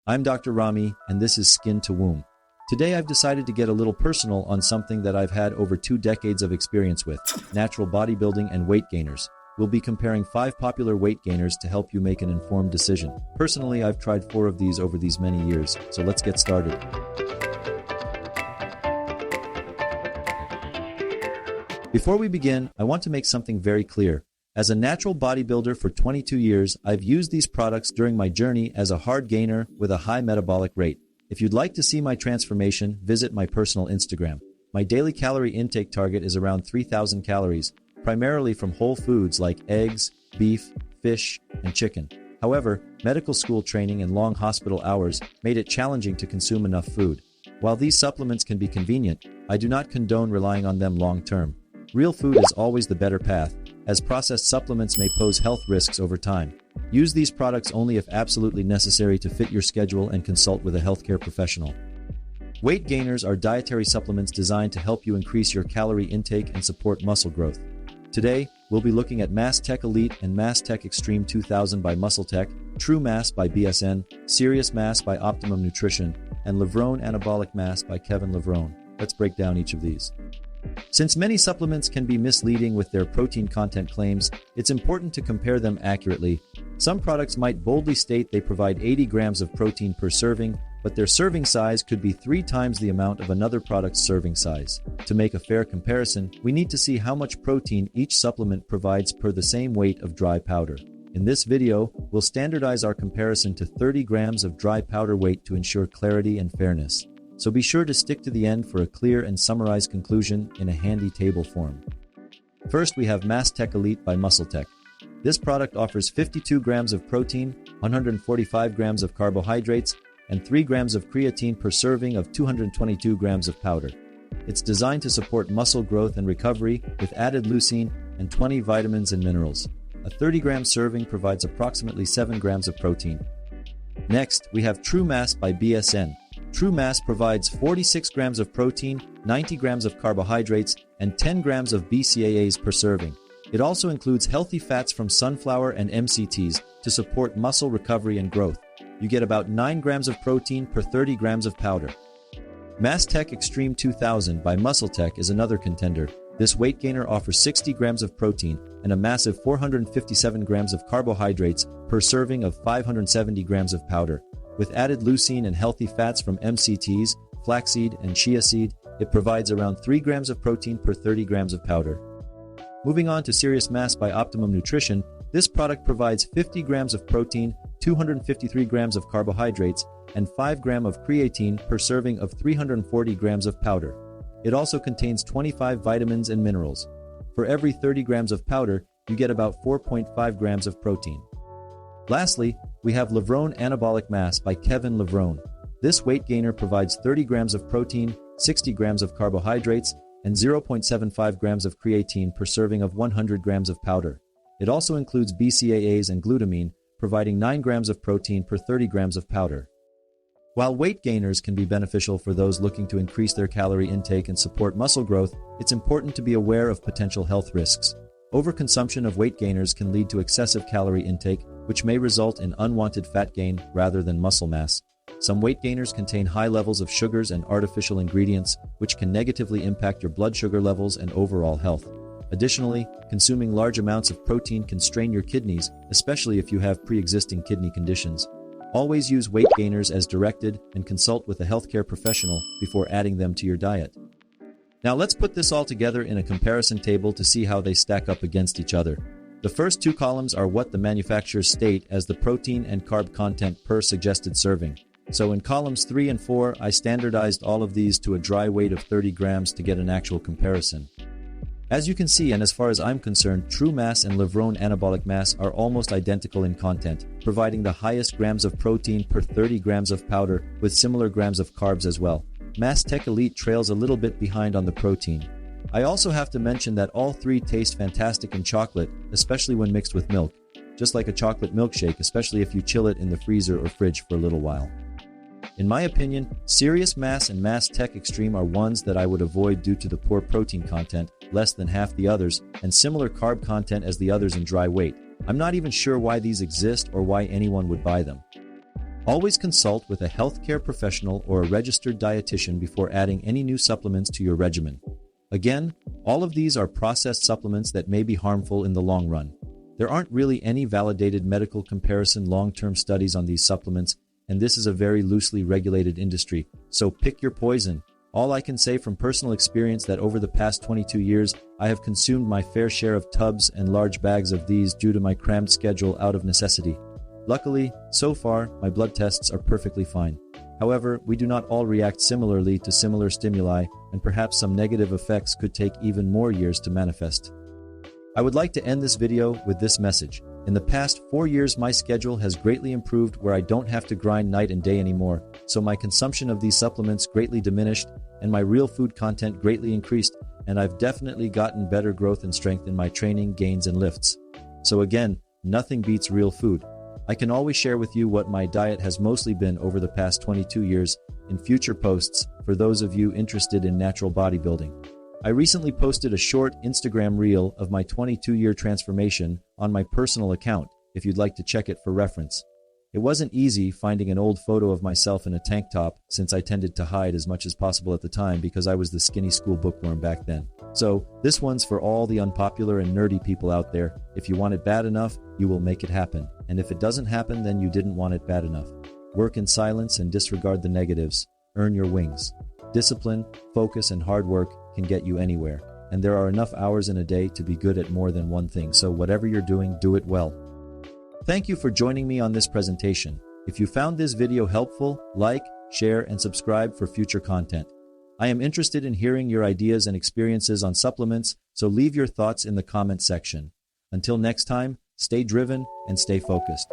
I'm Dr. Rami, and this is Skin to Womb. Today I've decided to get a little personal on something that I've had over 2 decades of experience with, natural bodybuilding and weight gainers. We'll be comparing 5 popular weight gainers to help you make an informed decision. Personally, I've tried 4 of these over these many years, so let's get started. Before we begin, I want to make something very clear. As a natural bodybuilder for 22 years, I've used these products during my journey as a hard gainer with a high metabolic rate. If you'd like to see my transformation, visit my personal Instagram. My daily calorie intake target is around 3,000 calories, primarily from whole foods like eggs, beef, fish, and chicken. However, medical school training and long hospital hours made it challenging to consume enough food. While these supplements can be convenient, I do not condone relying on them long term. Real food is always the better path, as processed supplements may pose health risks over time. Use these products only if absolutely necessary to fit your schedule and consult with a healthcare professional. Weight gainers are dietary supplements designed to help you increase your calorie intake and support muscle growth. Today, we'll be looking at MuscleTech Elite and MuscleTech Extreme 2000 by MuscleTech, True Mass by BSN, Serious Mass by Optimum Nutrition, and Levrone Anabolic Mass by Kevin Levrone. Let's break down each of these. Since many supplements can be misleading with their protein content claims, it's important to compare them accurately. Some products might boldly state they provide 80 grams of protein per serving, but their serving size could be 3 times the amount of another product's serving size. To make a fair comparison, we need to see how much protein each supplement provides per the same weight of dry powder. In this video, we'll standardize our comparison to 30 grams of dry powder weight to ensure clarity and fairness. So be sure to stick to the end for a clear and summarized conclusion in a handy table form. First, we have MuscleTech Elite by MuscleTech. This product offers 52 grams of protein, 145 grams of carbohydrates, and 3 grams of creatine per serving of 222 grams of powder. It's designed to support muscle growth and recovery with added leucine and 20 vitamins and minerals. A 30-gram serving provides approximately 7 grams of protein. Next, we have True Mass by BSN. True Mass provides 46 grams of protein, 90 grams of carbohydrates, and 10 grams of BCAAs per serving. It also includes healthy fats from sunflower and MCTs to support muscle recovery and growth. You get about 9 grams of protein per 30 grams of powder. MuscleTech Extreme 2000 by MuscleTech is another contender. This weight gainer offers 60 grams of protein and a massive 457 grams of carbohydrates per serving of 570 grams of powder. With added leucine and healthy fats from MCTs, flaxseed, and chia seed, it provides around 3 grams of protein per 30 grams of powder. Moving on to Serious Mass by Optimum Nutrition, this product provides 50 grams of protein, 253 grams of carbohydrates, and 5 grams of creatine per serving of 340 grams of powder. It also contains 25 vitamins and minerals. For every 30 grams of powder, you get about 4.5 grams of protein. Lastly, we have Levrone Anabolic Mass by Kevin Levrone. This weight gainer provides 30 grams of protein, 60 grams of carbohydrates, and 0.75 grams of creatine per serving of 100 grams of powder. It also includes BCAAs and glutamine, providing 9 grams of protein per 30 grams of powder. While weight gainers can be beneficial for those looking to increase their calorie intake and support muscle growth, it's important to be aware of potential health risks. Overconsumption of weight gainers can lead to excessive calorie intake, which may result in unwanted fat gain rather than muscle mass. Some weight gainers contain high levels of sugars and artificial ingredients, which can negatively impact your blood sugar levels and overall health. Additionally, consuming large amounts of protein can strain your kidneys, especially if you have pre-existing kidney conditions. Always use weight gainers as directed and consult with a healthcare professional before adding them to your diet. Now let's put this all together in a comparison table to see how they stack up against each other. The first 2 columns are what the manufacturers state as the protein and carb content per suggested serving. So in columns 3 and 4, I standardized all of these to a dry weight of 30 grams to get an actual comparison. As you can see, and as far as I'm concerned, True Mass and Levrone Anabolic Mass are almost identical in content, providing the highest grams of protein per 30 grams of powder with similar grams of carbs as well. MuscleTech Elite trails a little bit behind on the protein. I also have to mention that all 3 taste fantastic in chocolate, especially when mixed with milk, just like a chocolate milkshake, especially if you chill it in the freezer or fridge for a little while. In my opinion, Serious Mass and MuscleTech Extreme are ones that I would avoid due to the poor protein content, less than half the others, and similar carb content as the others in dry weight. I'm not even sure why these exist or why anyone would buy them. Always consult with a healthcare professional or a registered dietitian before adding any new supplements to your regimen. Again, all of these are processed supplements that may be harmful in the long run. There aren't really any validated medical comparison long-term studies on these supplements, and this is a very loosely regulated industry, so pick your poison. All I can say from personal experience that over the past 22 years, I have consumed my fair share of tubs and large bags of these due to my crammed schedule out of necessity. Luckily, so far, my blood tests are perfectly fine. However, we do not all react similarly to similar stimuli, and perhaps some negative effects could take even more years to manifest. I would like to end this video with this message. In the past 4 years, my schedule has greatly improved where I don't have to grind night and day anymore, so my consumption of these supplements greatly diminished and my real food content greatly increased, and I've definitely gotten better growth and strength in my training, gains, and lifts. So again, nothing beats real food. I can always share with you what my diet has mostly been over the past 22 years in future posts for those of you interested in natural bodybuilding. I recently posted a short Instagram reel of my 22-year transformation on my personal account if you'd like to check it for reference. It wasn't easy finding an old photo of myself in a tank top since I tended to hide as much as possible at the time because I was the skinny school bookworm back then. So this one's for all the unpopular and nerdy people out there. If you want it bad enough, you will make it happen. And if it doesn't happen, then you didn't want it bad enough. Work in silence and disregard the negatives. Earn your wings. Discipline, focus, and hard work can get you anywhere. And there are enough hours in a day to be good at more than one thing. So whatever you're doing, do it well. Thank you for joining me on this presentation. If you found this video helpful, like, share, and subscribe for future content. I am interested in hearing your ideas and experiences on supplements, so leave your thoughts in the comment section. Until next time, stay driven and stay focused.